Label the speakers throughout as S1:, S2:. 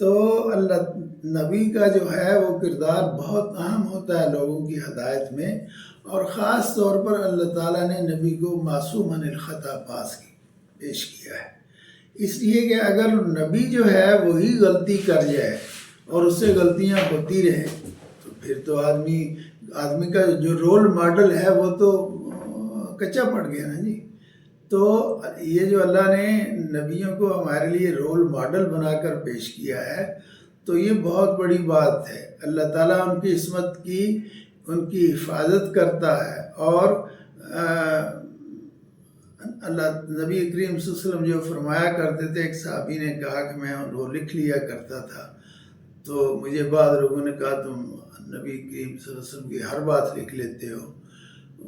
S1: تو اللہ نبی کا جو ہے وہ کردار بہت اہم ہوتا ہے لوگوں کی ہدایت میں، اور خاص طور پر اللہ تعالیٰ نے نبی کو معصوم عن الخطا پیش کیا ہے، اس لیے کہ اگر نبی جو ہے وہی غلطی کر جائے اور اس سے غلطیاں ہوتی رہیں تو پھر تو آدمی کا جو رول ماڈل ہے وہ تو کچا پڑ گیا نا جی۔ تو یہ جو اللہ نے نبیوں کو ہمارے لیے رول ماڈل بنا کر پیش کیا ہے تو یہ بہت بڑی بات ہے۔ اللہ تعالیٰ ان کی عصمت کی، ان کی حفاظت کرتا ہے، اور اللہ نبی کریم صلی اللہ علیہ وسلم جو فرمایا کرتے تھے، ایک صحابی نے کہا کہ میں وہ لکھ لیا کرتا تھا، تو مجھے بعض لوگوں نے کہا تم نبی کریم صلی اللہ علیہ وسلم کی ہر بات لکھ لیتے ہو،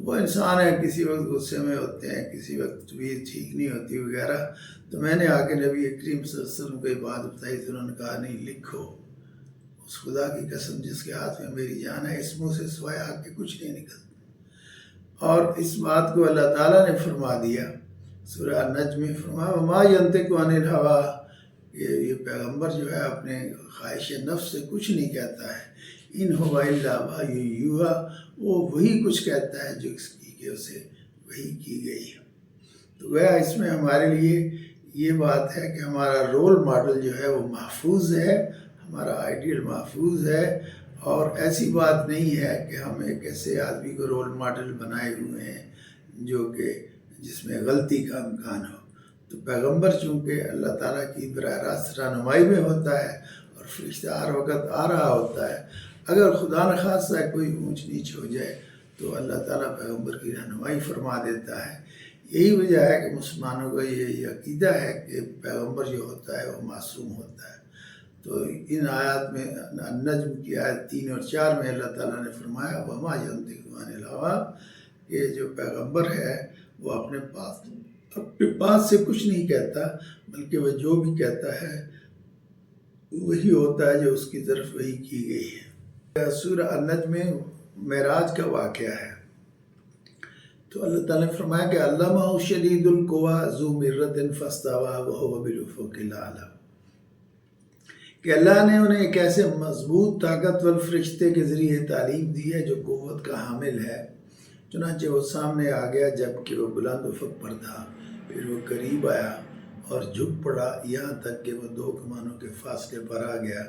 S1: وہ انسان ہے، کسی وقت غصے میں ہوتے ہیں، کسی وقت طبیعت ٹھیک نہیں ہوتی وغیرہ۔ تو میں نے آ کے نبی کریم صلی اللہ علیہ وسلم کو یہ بات بتائی تو انہوں نے کہا نہیں لکھو، اس خدا کی قسم جس کے ہاتھ میں میری جان ہے، اس منہ سے سوائے حق کے کچھ نہیں نکلتا۔ اور اس بات کو اللہ تعالیٰ نے فرما دیا سورہ النجم میں، فرمایا وما ینطق عن الہویٰ، یہ پیغمبر جو ہے اپنے خواہش نفس سے کچھ نہیں کہتا ہے، ان هو الا وحی یوحی، وہ وہی کچھ کہتا ہے جو اس کی کہ اسے وحی کی گئی ہے۔ تو گویا اس میں ہمارے لیے یہ بات ہے کہ ہمارا رول ماڈل جو ہے وہ محفوظ ہے، ہمارا آئیڈیل محفوظ ہے، اور ایسی بات نہیں ہے کہ ہم ایک ایسے آدمی کو رول ماڈل بنائے ہوئے ہیں جو کہ جس میں غلطی کا امکان ہو۔ تو پیغمبر چونکہ اللہ تعالیٰ کی براہ راست رہنمائی میں ہوتا ہے اور فرشتہ ہر وقت آ رہا ہوتا ہے، اگر خدا نخواستہ کوئی اونچ نیچ ہو جائے تو اللہ تعالیٰ پیغمبر کی رہنمائی فرما دیتا ہے۔ یہی وجہ ہے کہ مسلمانوں کا یہ عقیدہ ہے کہ پیغمبر جو ہوتا ہے وہ معصوم ہوتا ہے۔ تو ان آیات میں النجم کی آیت 3 اور 4 میں اللہ تعالیٰ نے فرمایا وما ینطق عن الہویٰ، کہ جو پیغمبر ہے وہ اپنے پاس سے کچھ نہیں کہتا، بلکہ وہ جو بھی کہتا ہے وہی ہوتا ہے جو اس کی طرف وحی کی گئی ہے۔ سورہ النجم میں معراج کا واقعہ ہے، تو اللہ تعالیٰ نے فرمایا کہ علمہ شدید القویٰ ذو مرۃ فاستویٰ وہو بالافق الاعلیٰ، کہ اللہ نے انہیں ایک ایسے مضبوط طاقتور فرشتے کے ذریعے تعلیم دی ہے جو قوت کا حامل ہے، چنانچہ وہ سامنے آ گیا جبکہ وہ بلند افق پر تھا، پھر وہ قریب آیا اور جھک پڑا یہاں تک کہ وہ 2 کمانوں کے فاصلے پر آ گیا،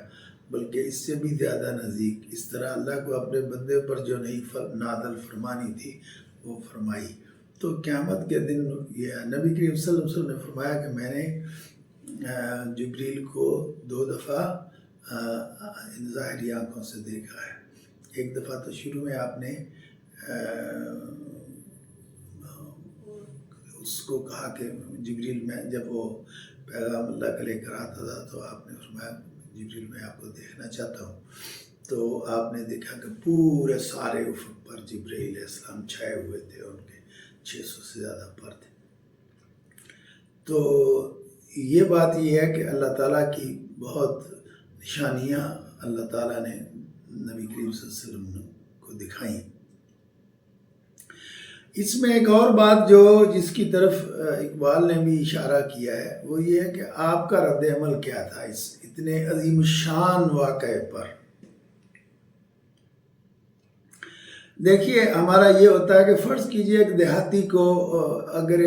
S1: بلکہ اس سے بھی زیادہ نزدیک۔ اس طرح اللہ کو اپنے بندے پر جو نئی نازل فرمانی تھی وہ فرمائی۔ تو قیامت کے دن یہ نبی کریم صلی اللہ علیہ وسلم نے فرمایا کہ میں نے جبریل کو 2 دفعہ ظاہری آنکھوں سے دیکھا ہے۔ ایک دفعہ تو شروع میں آپ نے اس کو کہا کہ جبریل میں جب وہ پیغام اللہ کے لے کر آتا تھا تو آپ نے فرمایا جبریل میں آپ کو دیکھنا چاہتا ہوں، تو آپ نے دیکھا کہ پورے سارے افق پر جبریل علیہ السلام چھائے ہوئے تھے، ان کے 600 سے زیادہ پر تھے۔ تو یہ بات یہ ہے کہ اللہ تعالیٰ کی بہت نشانیاں اللہ تعالیٰ نے نبی کریم صلی اللہ علیہ وسلم کو دکھائیں۔ اس میں ایک اور بات جس کی طرف اقبال نے بھی اشارہ کیا ہے وہ یہ ہے کہ آپ کا رد عمل کیا تھا اس اتنے عظیم الشان واقعے پر۔ دیکھیے ہمارا یہ ہوتا ہے کہ فرض کیجئے ایک دیہاتی کو اگر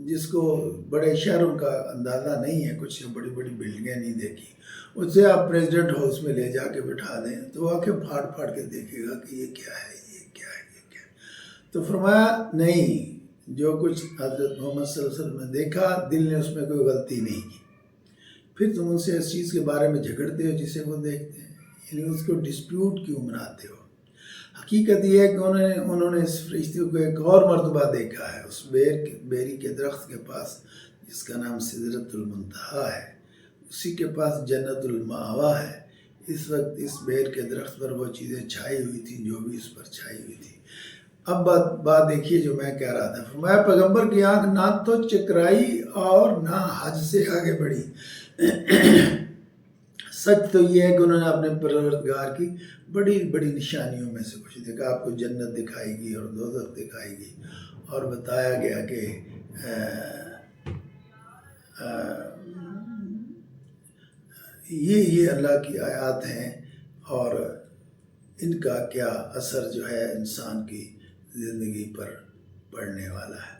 S1: جس کو بڑے شہروں کا اندازہ نہیں ہے، کچھ بڑی بڑی بلڈنگیں نہیں دیکھی، اس سے آپ پریزیڈنٹ ہاؤس میں لے جا کے بٹھا دیں تو وہ آنکھیں پھاڑ پھاڑ کے دیکھے گا کہ یہ کیا ہے، یہ کیا ہے، یہ کیا ہے۔ تو فرمایا نہیں، جو کچھ حضرت محمد صلی اللہ علیہ وسلم نے دیکھا دل نے اس میں کوئی غلطی نہیں کی، پھر تم ان سے اس چیز کے بارے میں جھگڑتے ہو جسے وہ دیکھتے ہیں، یعنی اس کو ڈسپیوٹ کیوں بناتے ہو۔ حقیقت یہ ہے کہ انہوں نے اس فرشتے کو ایک اور مرتبہ دیکھا ہے، اس بیری کے درخت کے پاس جس کا نام سدرۃ المنتہا ہے، اسی کے پاس جنت المأویٰ ہے۔ اس وقت اس بیر کے درخت پر وہ چیزیں چھائی ہوئی تھیں جو بھی اس پر چھائی ہوئی تھی۔ اب بات دیکھیے جو میں کہہ رہا تھا، فرمایا پیغمبر کی آنکھ نہ تو چکرائی اور نہ حج سے آگے بڑھی۔ سچ تو یہ ہے کہ انہوں نے اپنے پروردگار کی بڑی بڑی نشانیوں میں سے کچھ دیکھا۔ آپ کو جنت دکھائی گئی اور دوزخ دکھائی گئی، اور بتایا گیا کہ یہ اللہ کی آیات ہیں اور ان کا کیا اثر جو ہے انسان کی زندگی پر پڑنے والا ہے۔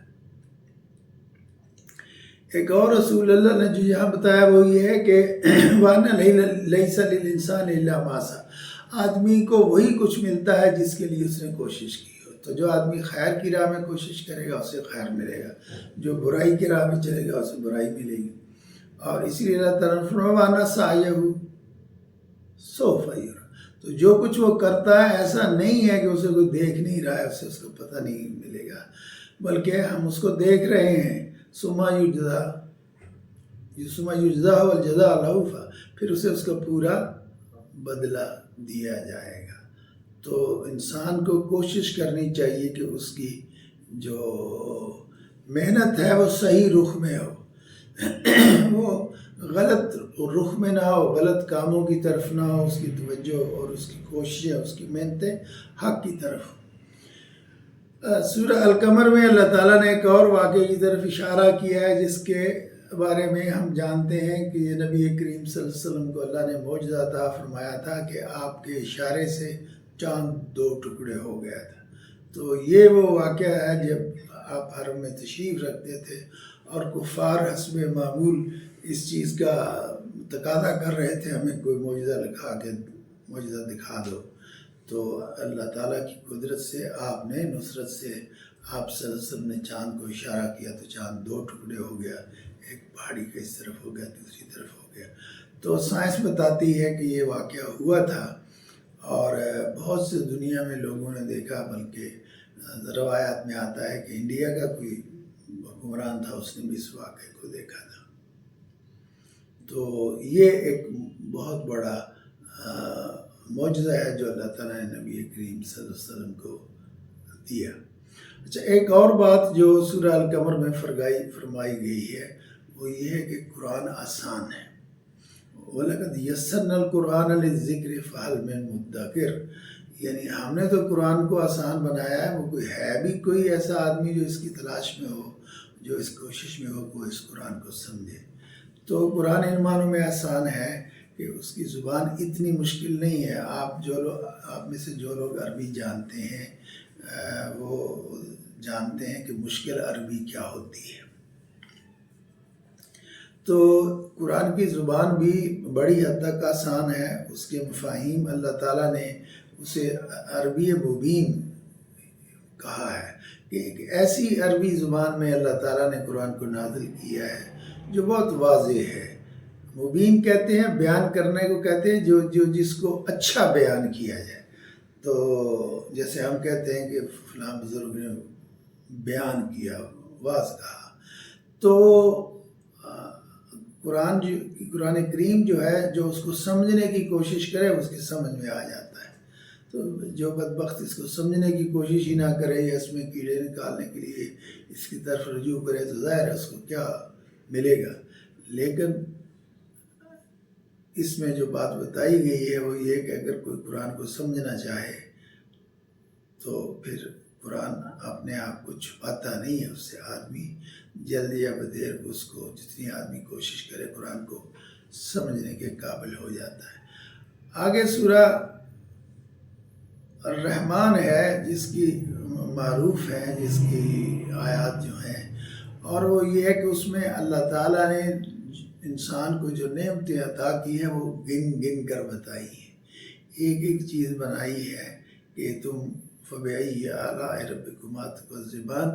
S1: ایک اور رسول اللہ نے جو یہاں بتایا وہ یہ ہے کہ وَأَنَّ لَيْسَ لِلْإِنسَانِ إِلَّا مَا سَعَى، آدمی کو وہی کچھ ملتا ہے جس کے لیے اس نے کوشش کی ہو۔ تو جو آدمی خیر کی راہ میں کوشش کرے گا اسے خیر ملے گا، جو برائی کی راہ میں چلے گا اسے برائی ملے گی۔ اور اسی لیے اللہ تعالیٰ نے فرمایا وَأَنَّ سَعْيَهُ سَوْفَ يُرَىٰ، تو جو کچھ وہ کرتا ہے ایسا نہیں ہے کہ اسے کوئی دیکھ نہیں رہا ہے، اسے اس کو پتہ نہیں ملے گا، بلکہ ہم اس کو دیکھ رہے ہیں۔ ثُمَّ يُجْزَاهُ الْجَزَاءَ الْأَوْفَىٰ، پھر اسے اس کا پورا بدلہ دیا جائے گا۔ تو انسان کو کوشش کرنی چاہیے کہ اس کی جو محنت ہے وہ صحیح رخ میں ہو، وہ غلط رخ میں نہ ہو، غلط کاموں کی طرف نہ ہو، اس کی توجہ اور اس کی کوششیں، اس کی محنتیں حق کی طرف ہو۔ سورہ القمر میں اللہ تعالیٰ نے ایک اور واقعے کی طرف اشارہ کیا ہے جس کے بارے میں ہم جانتے ہیں کہ یہ نبی کریم صلی اللہ علیہ وسلم کو اللہ نے معجزہ عطا فرمایا تھا کہ آپ کے اشارے سے چاند 2 ٹکڑے ہو گیا تھا۔ تو یہ وہ واقعہ ہے جب آپ حرم میں تشریف رکھتے تھے اور کفار حسب معمول اس چیز کا تقاضا کر رہے تھے ہمیں کوئی معجزہ دکھا دو، تو اللہ تعالیٰ کی قدرت سے آپ نے نصرت سے آپ صلی اللہ علیہ وسلم نے چاند کو اشارہ کیا تو چاند 2 ٹکڑے ہو گیا، ایک پہاڑی کا اس طرف ہو گیا، دوسری طرف ہو گیا۔ تو سائنس بتاتی ہے کہ یہ واقعہ ہوا تھا اور بہت سے دنیا میں لوگوں نے دیکھا، بلکہ روایات میں آتا ہے کہ انڈیا کا کوئی حکمران تھا، اس نے بھی اس واقعے کو دیکھا تھا۔ تو یہ ایک بہت بڑا معجزہ ہے جو اللہ تعالیٰ نے نبی کریم صلی اللہ علیہ وسلم کو دیا۔ اچھا، ایک اور بات جو سورہ القمر میں فرمائی گئی ہے وہ یہ ہے کہ قرآن آسان ہے۔ وَلَقَدْ يَسَّرْنَا الْقُرْآنَ لِلذِّكْرِ فَهَلْ مِن مُدَّكِرٍ، یعنی ہم نے تو قرآن کو آسان بنایا ہے، وہ کوئی ایسا آدمی جو اس کی تلاش میں ہو، جو اس کوشش میں ہو کہ اس قرآن کو سمجھے۔ تو قرآن ان معنوں میں آسان ہے کہ اس کی زبان اتنی مشکل نہیں ہے۔ آپ میں سے جو لوگ عربی جانتے ہیں وہ جانتے ہیں کہ مشکل عربی کیا ہوتی ہے۔ تو قرآن کی زبان بھی بڑی حد تک آسان ہے، اس کے مفاہیم اللہ تعالیٰ نے اسے عربی مبین کہا ہے کہ ایک ایسی عربی زبان میں اللہ تعالیٰ نے قرآن کو نازل کیا ہے جو بہت واضح ہے۔ مبین کہتے ہیں بیان کرنے کو کہتے ہیں جو جس کو اچھا بیان کیا جائے۔ تو جیسے ہم کہتے ہیں کہ فلاں بزرگ نے بیان کیا، واضح کہا، تو قرآن کریم جو ہے جو اس کو سمجھنے کی کوشش کرے اس کی سمجھ میں آ جاتا ہے۔ تو جو بدبخت اس کو سمجھنے کی کوشش ہی نہ کرے یا اس میں کیڑے نکالنے کے لیے اس کی طرف رجوع کرے تو ظاہر ہے اس کو کیا ملے گا۔ لیکن اس میں جو بات بتائی گئی ہے وہ یہ کہ اگر کوئی قرآن کو سمجھنا چاہے تو پھر قرآن اپنے آپ کو چھپاتا نہیں ہے، اس سے آدمی جلد یا بدیر اس کو جتنی آدمی کوشش کرے قرآن کو سمجھنے کے قابل ہو جاتا ہے۔ آگے سورہ الرحمن ہے جس کی معروف ہے، جس کی آیات جو ہیں، اور وہ یہ ہے کہ اس میں اللہ تعالیٰ نے انسان کو جو نعمتیں عطا کی ہیں وہ گن کر بتائی ہیں، ایک ایک چیز بنائی ہے کہ تم فَبِأَيِّ آلَاءِ رَبِّكُمَا تُكَذِّبَانِ،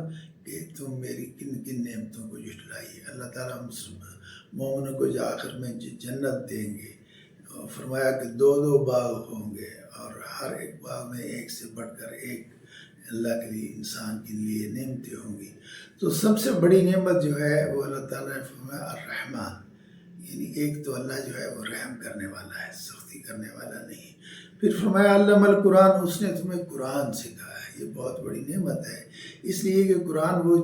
S1: کہ تم میری کن کن نعمتوں کو جھٹلائی۔ اللہ تعالیٰ مومنوں کو جو آخر میں جنت دیں گے، فرمایا کہ 2 باغ ہوں گے اور ہر ایک باغ میں ایک سے بڑھ کر ایک اللہ کے لیے انسان کے لیے نعمتیں ہوں گی۔ تو سب سے بڑی نعمت جو ہے وہ اللہ تعالیٰ نے فرمایا الرحمن، یعنی ایک تو اللہ جو ہے وہ رحم کرنے والا ہے، سختی کرنے والا نہیں۔ پھر فرمایا علم القرآن، اس نے تمہیں قرآن سکھایا ہے، یہ بہت بڑی نعمت ہے، اس لیے کہ قرآن وہ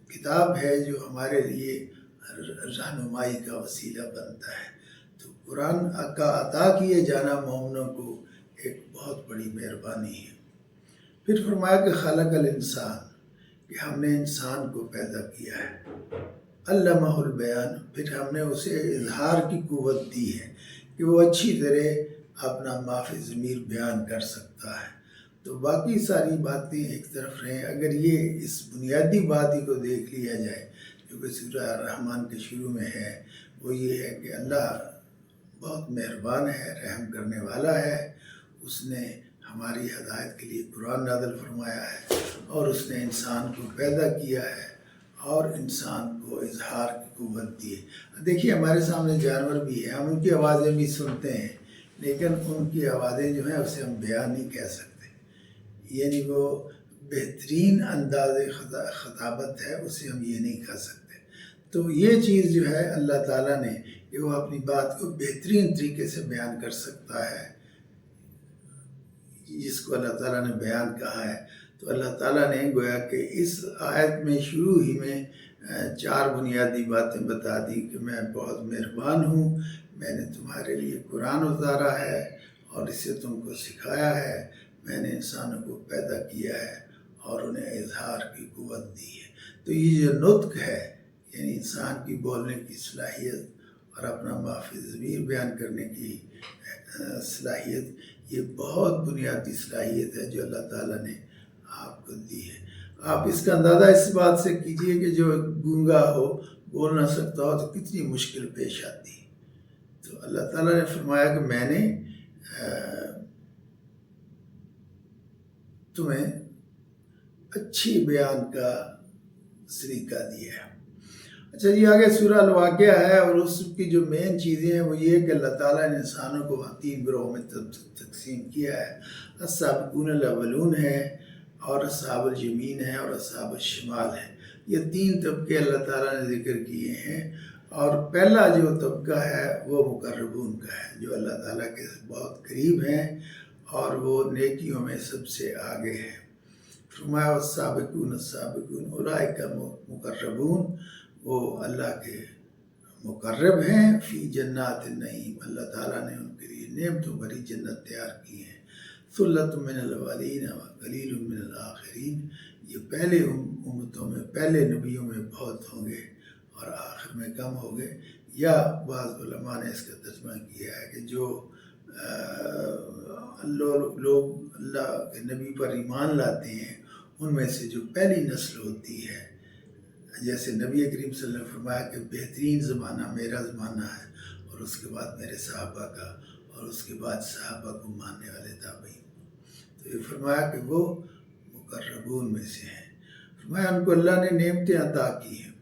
S1: کتاب ہے جو ہمارے لیے رہنمائی کا وسیلہ بنتا ہے۔ تو قرآن کا عطا کیے جانا مومنوں کو ایک بہت بڑی مہربانی ہے۔ پھر فرمایا کہ خلق الانسان، کہ ہم نے انسان کو پیدا کیا ہے، علمہ البیان، پھر ہم نے اسے اظہار کی قوت دی ہے کہ وہ اچھی طرح اپنا معافی ضمیر بیان کر سکتا ہے۔ تو باقی ساری باتیں ایک طرف رہیں، اگر یہ اس بنیادی بات ہی کو دیکھ لیا جائے جو کہ سورہ الرحمن کے شروع میں ہے، وہ یہ ہے کہ اللہ بہت مہربان ہے، رحم کرنے والا ہے۔ اس نے ہماری ہدایت کے لیے قرآن نازل فرمایا ہے، اور اس نے انسان کو پیدا کیا ہے اور انسان کو اظہار کی قوت دی ہے۔ دیکھیے ہمارے سامنے جانور بھی ہیں، ہم ان کی آوازیں بھی سنتے ہیں، لیکن ان کی آوازیں جو ہیں اسے ہم بیان نہیں کہہ سکتے، یعنی وہ بہترین انداز خطابت ہے، اسے ہم یہ نہیں کہہ سکتے۔ تو یہ چیز جو ہے اللہ تعالیٰ نے کہ وہ اپنی بات کو بہترین طریقے سے بیان کر سکتا ہے، جس کو اللہ تعالیٰ نے بیان کہا ہے۔ تو اللہ تعالیٰ نے گویا کہ اس آیت میں شروع ہی میں 4 بنیادی باتیں بتا دی کہ میں بہت مہربان ہوں، میں نے تمہارے لیے قرآن اتارا ہے اور اسے تم کو سکھایا ہے، میں نے انسانوں کو پیدا کیا ہے اور انہیں اظہار کی قوت دی ہے۔ تو یہ جو نطق ہے، یعنی انسان کی بولنے کی صلاحیت اور اپنا معافی ضمیر بیان کرنے کی صلاحیت، یہ بہت بنیادی صلاحیت ہے جو اللہ تعالیٰ نے آپ کو دی ہے۔ آپ اس کا اندازہ اس بات سے کیجئے کہ جو گونگا ہو، بول نہ سکتا ہو، تو کتنی مشکل پیش آتی ہے۔ تو اللہ تعالیٰ نے فرمایا کہ میں نے تمہیں اچھی بیان کا سلیقہ دیا ہے۔ اچھا جی، آگے سورہ الواقعہ ہے، اور اس کی جو مین چیزیں ہیں وہ یہ کہ اللہ تعالیٰ نے انسانوں کو 3 گروہوں میں تقسیم کیا ہے۔ السابقون الاولون ہے، اور اصحاب الیمین ہے، اور اصحاب الشمال ہے۔ یہ 3 طبقے اللہ تعالیٰ نے ذکر کیے ہیں، اور پہلا جو طبقہ ہے وہ مقربون کا ہے، جو اللہ تعالیٰ کے بہت قریب ہیں اور وہ نیکیوں میں سب سے آگے ہیں۔ فرمایا والسابقون السابقون اولئک مقربون، وہ اللہ کے مقرب ہیں، فی جنات النعیم، اللہ تعالیٰ نے ان کے لیے نعمتوں بھری جنت تیار کی ہے۔ ثلۃ من الاولین وقلیل من الآخرین، یہ پہلے امتوں میں، پہلے نبیوں میں بہت ہوں گے اور آخر میں کم ہوں گے۔ یا بعض علماء نے اس کا ترجمہ کیا ہے کہ جو لوگ اللہ کے نبی پر ایمان لاتے ہیں، ان میں سے جو پہلی نسل ہوتی ہے، جیسے نبی کریم صلی اللہ علیہ وسلم نے فرمایا کہ بہترین زمانہ میرا زمانہ ہے، اور اس کے بعد میرے صحابہ کا، اور اس کے بعد صحابہ کو ماننے والے تابعین۔ تو یہ فرمایا کہ وہ مقربون میں سے ہیں۔ فرمایا ان کو اللہ نے نعمتیں عطا کی ہیں۔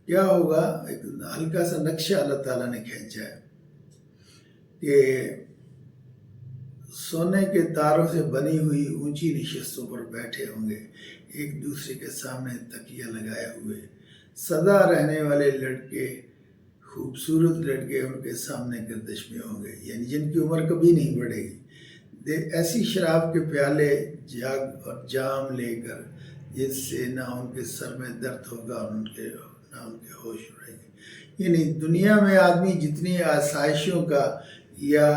S1: کیا ہوگا؟ ایک ہلکا سا نقشہ اللہ تعالیٰ نے کھینچا ہے کہ سونے کے تاروں سے بنی ہوئی اونچی نشستوں پر بیٹھے ہوں گے، ایک دوسرے کے سامنے تکیہ لگائے ہوئے، سدا رہنے والے لڑکے، خوبصورت لڑکے ان کے سامنے گردش میں ہوں گے، یعنی جن کی عمر کبھی نہیں بڑھے گی۔ ایسی شراب کے پیالے جاگ اور جام لے کر جس سے نہ ان کے سر میں درد ہوگا اور نہ ان کے ہوش اڑے گے۔ یعنی دنیا میں آدمی جتنی آسائشوں کا یا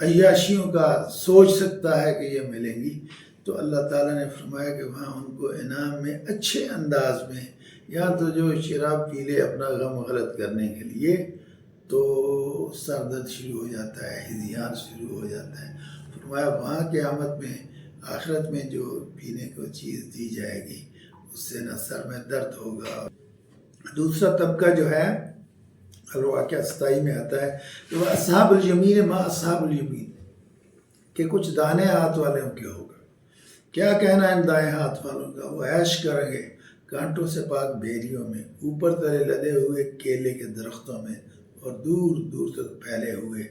S1: عیاشیوں کا سوچ سکتا ہے کہ یہ ملیں گی، تو اللہ تعالیٰ نے فرمایا کہ وہاں ان کو انعام میں اچھے انداز میں، یہاں تو جو شراب پی لے اپنا غم غلط کرنے کے لیے تو سر درد شروع ہو جاتا ہے، ہذیان شروع ہو جاتا ہے۔ فرمایا وہاں قیامت میں، آخرت میں جو پینے کو چیز دی جائے گی اس سے نہ سر میں درد ہوگا۔ دوسرا طبقہ جو ہے الواقعہ 27 میں آتا ہے کہ وہ اصحاب الیمین ما اصحاب الیمین، کہ کچھ دانے ہاتھ والوں کے ہوگا۔ کیا کہنا ان دائیں ہاتھ والوں کا؟ وہ عیش کریں گے کانٹوں سے پاک بیریوں میں، اوپر تلے لدے ہوئے کیلے کے درختوں میں، اور دور دور تک پھیلے ہوئے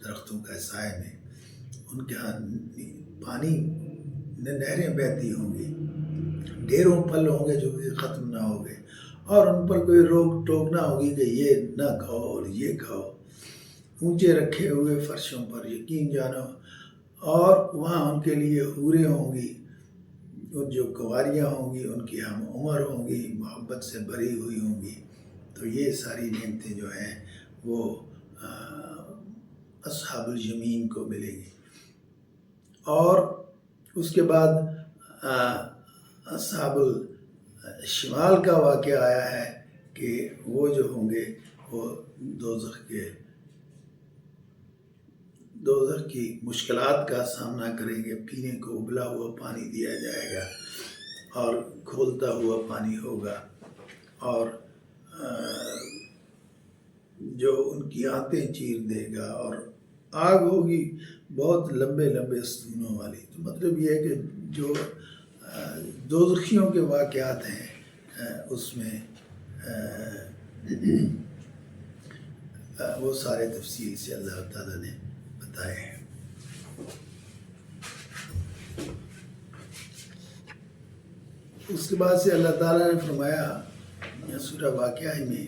S1: درختوں کا سائے میں۔ ان کے ہاں پانی نہریں بہتی ہوں گی، ڈھیروں پھل ہوں گے جو کہ ختم نہ ہوں گے، اور ان پر کوئی روک ٹوک نہ ہوگی کہ یہ نہ کھاؤ اور یہ کھاؤ۔ اونچے رکھے ہوئے فرشوں پر یقین جانو، اور وہاں ان کے لیے حوریں ہوں گی، جو کنواریاں ہوں گی ان کی ہم عمر ہوں گی، محبت سے بھری ہوئی ہوں گی۔ تو یہ ساری نعمتیں جو ہیں وہ اصحاب الیمین کو ملے گی۔ اور اس کے بعد اصحاب الشمال کا واقعہ آیا ہے کہ وہ جو ہوں گے وہ دوزخ کے دوزخ کی مشکلات کا سامنا کریں گے. پینے کو ابلا ہوا پانی دیا جائے گا اور کھولتا ہوا پانی ہوگا، اور جو ان کی آنتیں چیر دے گا، اور آگ ہوگی بہت لمبے لمبے ستونوں والی. تو مطلب یہ ہے کہ جو دوزخیوں کے واقعات ہیں اس میں وہ سارے تفصیل سے اللہ تعالیٰ نے بتائے ہیں. اس کے بعد سے اللہ تعالیٰ نے فرمایا سورہ واقعہ میں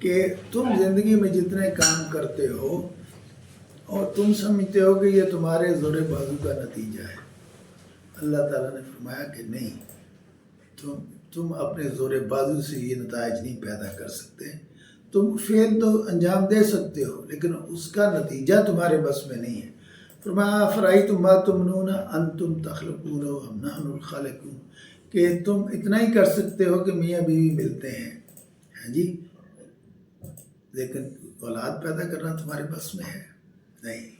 S1: کہ تم زندگی میں جتنے کام کرتے ہو اور تم سمجھتے ہو کہ یہ تمہارے زور بازو کا نتیجہ ہے، اللہ تعالیٰ نے فرمایا کہ نہیں، تم اپنے زور بازو سے یہ نتائج نہیں پیدا کر سکتے. تم فعل تو انجام دے سکتے ہو لیکن اس کا نتیجہ تمہارے بس میں نہیں ہے. فرمایا افرأیتم ما تمنون انتم تخلقون ام نحن الخالقون، کہ تم اتنا ہی کر سکتے ہو کہ میاں بیوی ملتے ہیں، ہاں جی، لیکن اولاد پیدا کرنا تمہارے بس میں ہے نہیں.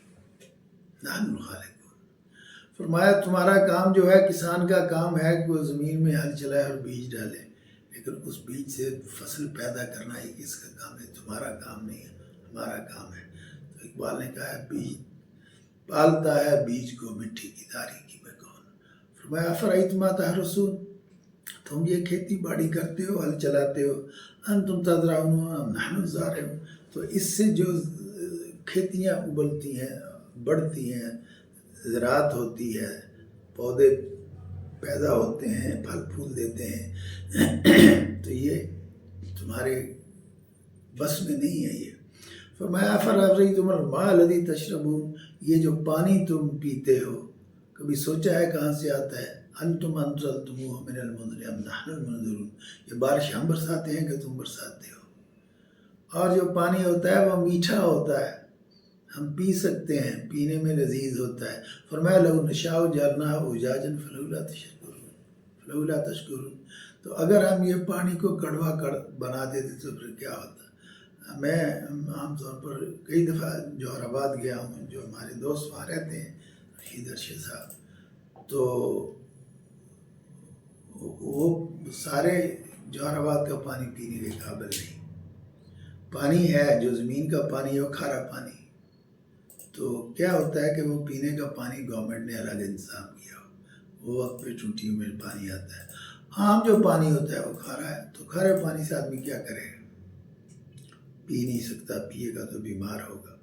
S1: نحن الخالقون. فرمایا تمہارا کام جو ہے، کسان کا کام ہے کہ وہ زمین میں ہل چلائے اور بیج ڈالے، لیکن اس بیج سے فصل پیدا کرنا ہی کس کا کام ہے؟ تمہارا کام نہیں ہے، ہمارا کام ہے. تو اقبال نے کہا ہے بیج پالتا ہے بیج کو مٹی کی تاریکی میں کون. فرمایا افرأیتم ما تحرثون، تم یہ کھیتی باڑی کرتے ہو، ہل چلاتے ہو، انتم تزرعون ام نحن الزارعون، تو اس سے جو کھیتیاں ابلتی ہیں، بڑھتی ہیں، زراعت ہوتی ہے، پودے پیدا ہوتے ہیں، پھل پھول دیتے ہیں، تو یہ تمہارے بس میں نہیں ہے. یہ فرمایا افرأیتم الماء الذی تشربون، یہ جو پانی تم پیتے ہو کبھی سوچا ہے کہاں سے آتا ہے؟ انتم انزلتموہ من المزن ام نحن المنزلون، یہ بارش ہم برساتے ہیں کہ تم برساتے ہو. اور جو پانی ہوتا ہے وہ میٹھا ہوتا ہے، ہم پی سکتے ہیں، پینے میں لذیذ ہوتا ہے. فرمایا لو نشاء جعلناہ اجاجا فلولا تشکرون، تو اگر ہم یہ پانی کو کڑوا بنا دیتے تو پھر کیا ہوتا. میں عام طور پر کئی دفعہ جوہر آباد گیا ہوں، جو ہمارے دوست وہاں رہتے ہیں، رشید ارشد صاحب، تو وہ سارے جوہر آباد کا پانی پینے کے قابل نہیں. پانی ہے جو زمین کا پانی ہے وہ کھارا پانی، تو کیا ہوتا ہے کہ وہ پینے کا پانی گورنمنٹ نے الگ انتظام کیا ہو، وہ وقت پہ ٹوٹیوں میں پانی آتا ہے. عام جو پانی ہوتا ہے وہ کھارا ہے، تو کھارے پانی سے آدمی کیا کرے؟ پی نہیں سکتا، پیے گا تو بیمار ہوگا.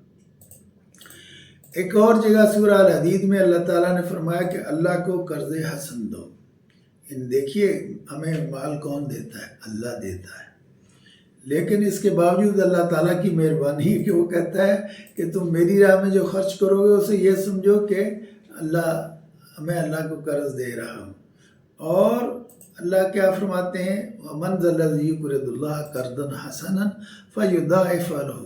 S1: ایک اور جگہ سورہ الحدید میں اللہ تعالیٰ نے فرمایا کہ اللہ کو قرض حسن دو. دیکھیے ہمیں مال کون دیتا ہے؟ اللہ دیتا ہے، لیکن اس کے باوجود اللہ تعالیٰ کی مہربانی ہے کہ وہ کہتا ہے کہ تم میری راہ میں جو خرچ کرو گے اسے یہ سمجھو کہ میں اللہ کو قرض دے رہا ہوں. اور اللہ کیا فرماتے ہیں؟ وَمَنْ ذَا الَّذِي يُقْرِضُ اللَّهَ قَرْضًا حَسَنًا فَيُضَاعِفَهُ لَهُ،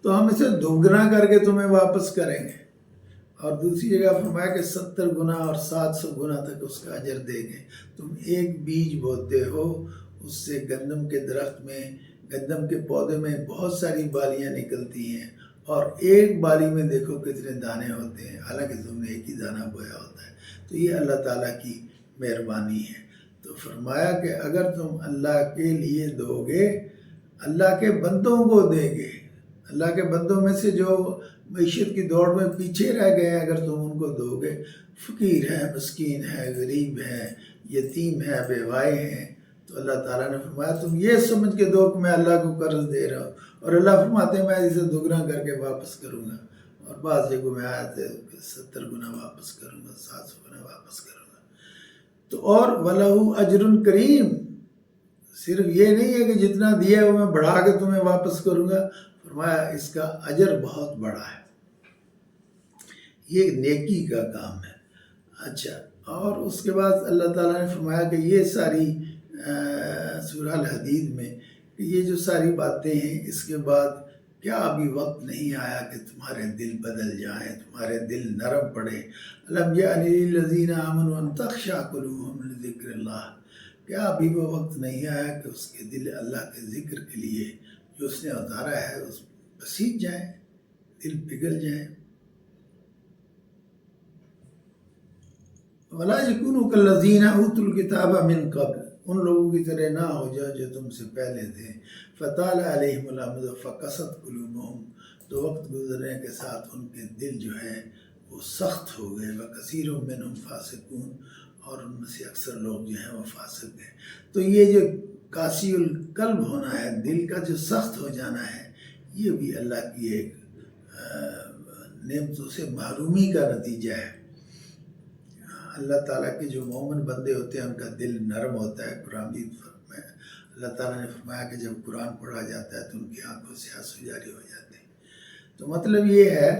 S1: تو ہم اسے دوگنا کر کے تمہیں واپس کریں گے. اور دوسری جگہ فرمایا کہ 70 گنا اور 700 گنا تک اس کا اجر دیں گے. تم ایک بیج بوتے ہو، اس سے گندم کے درخت میں، گندم کے پودے میں بہت ساری بالیاں نکلتی ہیں، اور ایک بالی میں دیکھو کتنے دانے ہوتے ہیں، حالانکہ تم نے ایک ہی دانہ بویا ہوتا ہے. تو یہ اللہ تعالیٰ کی مہربانی ہے. تو فرمایا کہ اگر تم اللہ کے لیے دو گے، اللہ کے بندوں کو دے گے، اللہ کے بندوں میں سے جو معیشت کی دوڑ میں پیچھے رہ گئے ہیں، اگر تم ان کو دو گے، فقیر ہے، مسکین ہے، غریب ہے، یتیم ہے، بیوائے ہیں، تو اللہ تعالیٰ نے فرمایا تم یہ سمجھ کے دو کہ میں اللہ کو قرض دے رہا ہوں، اور اللہ فرماتے ہیں میں اسے دگنا کر کے واپس کروں گا. اور بعض جگہوں میں آیا تھا 70 گنا واپس کروں گا، 700 گنا واپس کروں گا. تو اور وَلَهُ أَجْرٌ کریم، صرف یہ نہیں ہے کہ جتنا دیا ہے وہ میں بڑھا کے تمہیں واپس کروں گا، فرمایا اس کا اجر بہت بڑا ہے، یہ نیکی کا کام ہے. اچھا، اور اس کے بعد اللہ تعالیٰ نے فرمایا کہ یہ ساری سورہ الحدید میں کہ یہ جو ساری باتیں ہیں، اس کے بعد کیا ابھی وقت نہیں آیا کہ تمہارے دل بدل جائیں، تمہارے دل نرم پڑے؟ أَلَمْ يَأْنِ لِلَّذِينَ آمَنُوا أَن تَخْشَعَ قُلُوبُهُمْ لِذِكْرِ اللَّهِ، کیا ابھی وہ وقت نہیں آیا کہ اس کے دل اللہ کے ذکر کے لیے جو اس نے اتارا ہے اس بسیج جائیں، دل پگھل جائیں. ولا یکونوا کالذین اوتوا الکتاب من قبل، ان لوگوں کی طرح نہ ہو جاؤ جو تم سے پہلے تھے، فطال علیہم الامد فقست قلوبہم، تو وقت گزرنے کے ساتھ ان کے دل جو ہے وہ سخت ہو گئے، وکثیر منہم فاسقون، اور ان میں سے اکثر لوگ جو ہیں وہ فاسق ہیں۔ تو یہ جو قاسی القلب ہونا ہے، دل کا جو سخت ہو جانا ہے، یہ بھی اللہ کی ایک نعمتوں سے محرومی کا نتیجہ ہے۔ اللہ تعالیٰ کے جو مومن بندے ہوتے ہیں ان کا دل نرم ہوتا ہے۔ قرآن میں اللہ تعالیٰ نے فرمایا کہ جب قرآن پڑھا جاتا ہے تو ان کی آنکھوں سے آنسو جاری ہو جاتے ہیں۔ تو مطلب یہ ہے،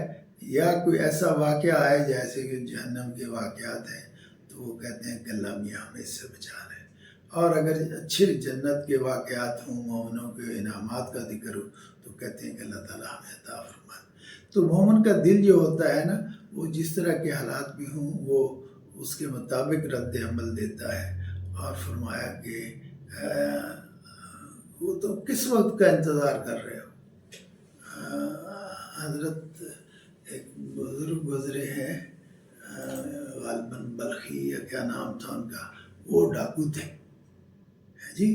S1: یا کوئی ایسا واقعہ آئے جیسے کہ جہنم کے واقعات ہیں تو وہ کہتے ہیں کہ اللہ میاں ہمیں اس سے بچا لیں، اور اگر اچھے جنت کے واقعات ہوں، مومنوں کے انعامات کا ذکر ہو تو کہتے ہیں کہ اللہ تعالیٰ ہمیں عطا فرما۔ تو مومن کا دل جو ہوتا ہے نا، وہ جس طرح کے حالات بھی ہوں وہ اس کے مطابق رد عمل دیتا ہے۔ اور فرمایا کہ وہ تو کس وقت کا انتظار کر رہے ہو۔ حضرت ایک بزرگ گزرے ہیں، غالباً بلخی یا کیا نام تھا ان کا، وہ ڈاکو تھے جی،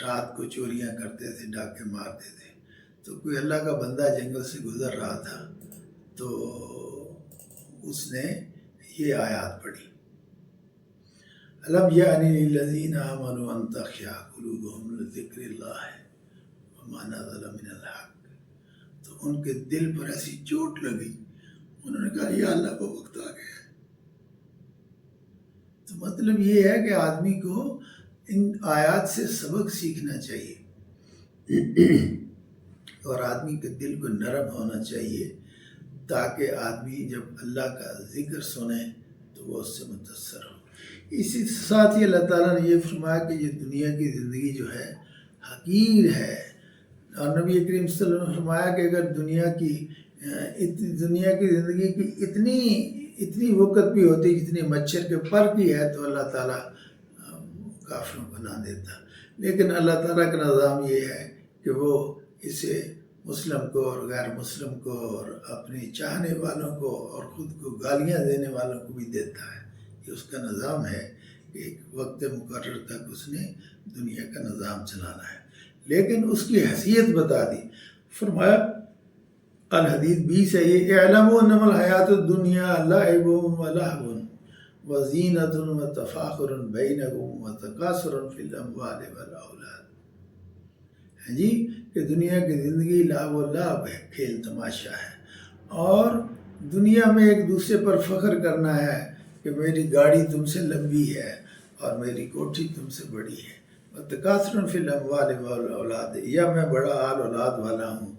S1: رات کو چوریاں کرتے تھے، ڈاکے مارتے تھے۔ تو کوئی اللہ کا بندہ جنگل سے گزر رہا تھا تو اس نے یہ آیات پڑھی، الم یعن للذین آمنوا ان تخشع قلوبہم لذکر اللہ وما نزل من الحق۔ تو ان کے دل پر ایسی چوٹ لگی، انہوں نے کہا یا اللہ کو وقت آ گیا۔ تو مطلب یہ ہے کہ آدمی کو ان آیات سے سبق سیکھنا چاہیے، اور آدمی کے دل کو نرم ہونا چاہیے، تاکہ آدمی جب اللہ کا ذکر سنے تو وہ اس سے متاثر ہو۔ اسی ساتھ ہی اللہ تعالیٰ نے یہ فرمایا کہ یہ دنیا کی زندگی جو ہے حقیر ہے، اور نبی کریم صلی اللہ علیہ وسلم نے فرمایا کہ اگر دنیا کی زندگی کی اتنی وقت بھی ہوتی جتنی مچھر کے پر کی ہے تو اللہ تعالیٰ کافروں کو نہ دیتا۔ لیکن اللہ تعالیٰ کا نظام یہ ہے کہ وہ اسے مسلم کو اور غیر مسلم کو اور اپنے چاہنے والوں کو اور خود کو گالیاں دینے والوں کو بھی دیتا ہے۔ یہ اس کا نظام ہے کہ ایک وقت مقرر تک اس نے دنیا کا نظام چلانا ہے، لیکن اس کی حیثیت بتا دی۔ فرمایا الحدید 20 ہے یہ، اعلموا انما الحیات الدنیا لعب و لہو وزینۃ وتفاخر بینکم وتکاثر فی الاموال والاولاد۔ ہے جی، کہ دنیا کی زندگی لعب و لعب ہے، کھیل تماشا ہے، اور دنیا میں ایک دوسرے پر فخر کرنا ہے کہ میری گاڑی تم سے لمبی ہے اور میری کوٹھی تم سے بڑی ہے، وتکاثر فی الاموال والاولاد، یا میں بڑا آل اولاد والا ہوں،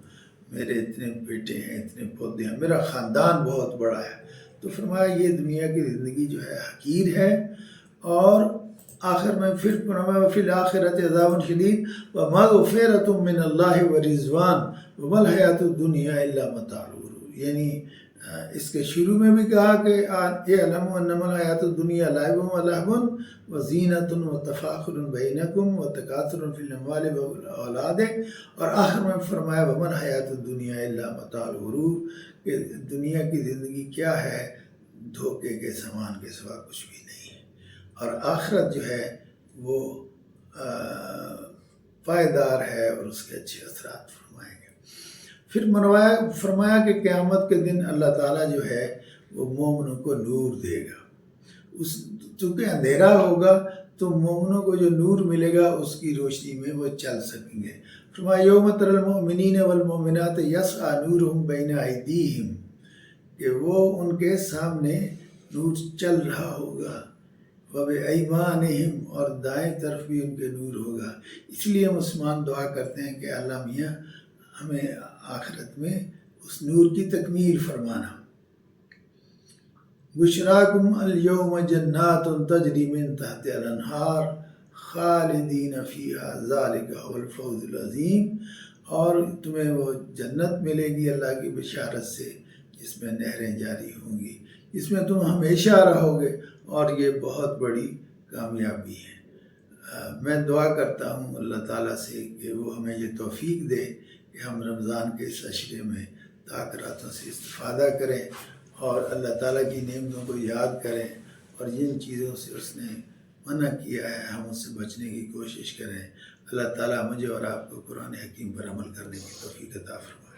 S1: میرے اتنے بیٹے ہیں، اتنے پودے ہیں، میرا خاندان بہت بڑا ہے۔ تو فرمایا یہ دنیا کی زندگی جو ہے حقیر ہے، اور آخر میں پھر فرمایا فی الآخرۃ عذاب شدید ومغفرۃ من اللہ ورضوان وما الحیاۃ الدنیا الا متاع الغرور۔ یعنی اس کے شروع میں بھی کہا کہ اعلموا انما الحیاۃ الدنیا لعب و لہو وزینۃ وتفاخر بینکم وتکاثر فی الاموال والاولاد، اور آخر میں فرمایا وما الحیاۃ الدنیا الا متاع الغرور، کہ دنیا کی زندگی کیا ہے، دھوکے کے سامان کے سوا کچھ بھی نہیں ہے، اور آخرت جو ہے وہ پائیدار ہے اور اس کے اچھے اثرات فرمائیں گے۔ پھر فرمایا کہ قیامت کے دن اللہ تعالیٰ جو ہے وہ مومنوں کو نور دے گا، چونکہ اندھیرا ہوگا تو مومنوں کو جو نور ملے گا اس کی روشنی میں وہ چل سکیں گے۔ فرمایا یوم تری المؤمنین والمؤمنات یسعی نورہم بین ایدیہم، کہ وہ ان کے سامنے نور چل رہا ہوگا، وبایمانہم، اور دائیں طرف بھی ان کے نور ہوگا۔ اس لیے مسلمان دعا کرتے ہیں کہ اللہ میاں ہمیں آخرت میں اس نور کی تکمیل فرمانا۔ بشراکم الیوم جنات تجری من تحتہا الانہار خالدین فیہا ذالک هو الفوز العظیم، اور تمہیں وہ جنت ملے گی اللہ کی بشارت سے جس میں نہریں جاری ہوں گی، جس میں تم ہمیشہ رہو گے، اور یہ بہت بڑی کامیابی ہے۔ میں دعا کرتا ہوں اللہ تعالیٰ سے کہ وہ ہمیں یہ توفیق دے کہ ہم رمضان کے اس عشرے میں طاعت راتوں سے استفادہ کریں اور اللہ تعالیٰ کی نعمتوں کو یاد کریں اور جن چیزوں سے اس نے منع کیا ہے ہم اس سے بچنے کی کوشش کریں۔ اللہ تعالیٰ مجھے اور آپ کو قرآن حکیم پر عمل کرنے کی توفیق عطا فرمائے۔